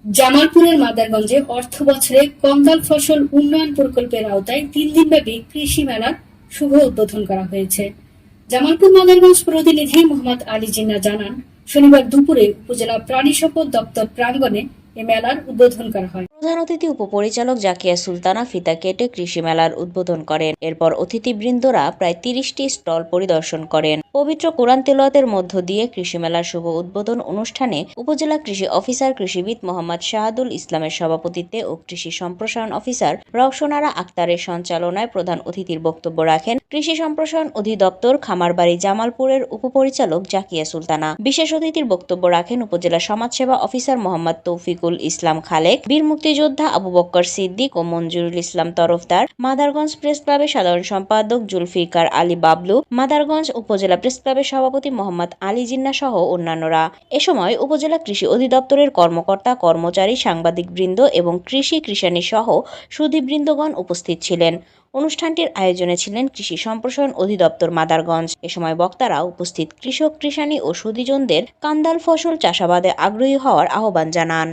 জামালপুরের মাদারগঞ্জে অর্থ বছরে কন্দাল ফসল উন্নয়ন প্রকল্পের আওতায় ৩ দিনব্যাপী কৃষি মেলার শুভ উদ্বোধন করা হয়েছে। জামালপুর মাদারগঞ্জ প্রতিনিধি মোহাম্মদ আলী জিন্না জানান, শনিবার দুপুরে উপজেলা প্রাণী সম্পদ দপ্তর প্রাঙ্গণে এ মেলার উদ্বোধন করা হয়। প্রধান অতিথি উপপরিচালক জাকিয়া সুলতানা ফিতা কেটে কৃষি মেলার উদ্বোধন করেন। এরপর অতিথিবৃন্দরা প্রায় ৩০টি স্টল পরিদর্শন করেন। পবিত্র কোরআন তেলাওয়াতের মধ্য দিয়ে কৃষি মেলার শুভ উদ্বোধন অনুষ্ঠানে উপজেলা কৃষি অফিসার কৃষিবিদ মোহাম্মদ শাহাদুল ইসলামের সভাপতিত্বে ও কৃষি সম্প্রসারণ অফিসার রওশনারা আক্তারের সঞ্চালনায় প্রধান অতিথির বক্তব্য রাখেন কৃষি সম্প্রসারণ অধিদপ্তর খামারবাড়ি জামালপুরের উপপরিচালক জাকিয়া সুলতানা। বিশেষ অতিথির বক্তব্য রাখেন উপজেলা সমাজসেবা অফিসার মোহাম্মদ তৌফিকুল ইসলাম খালেক, বীর মুক্তিযোদ্ধা আবু বক্কর সিদ্দিক ও মঞ্জুরুল ইসলাম তরফদার, মাদারগঞ্জ প্রেস ক্লাবের সাধারণ সম্পাদক জুলফিকার আলী বাবলু, মাদারগঞ্জ উপজেলা প্রেস ক্লাবের সভাপতি মোহাম্মদ আলী জিন্না সহ অন্যান্যরা। এ সময় উপজেলা কৃষি অধিদপ্তরের কর্মকর্তা কর্মচারী, সাংবাদিকবৃন্দ এবং কৃষানী সহ সুধীবৃন্দগণ উপস্থিত ছিলেন। অনুষ্ঠানটির আয়োজনে ছিলেন কৃষি সম্প্রসারণ অধিদপ্তর মাদারগঞ্জ। এ সময় বক্তারা উপস্থিত কৃষক, কৃষানী ও সুধীজনদের কান্দাল ফসল চাষাবাদে আগ্রহী হওয়ার আহ্বান জানান।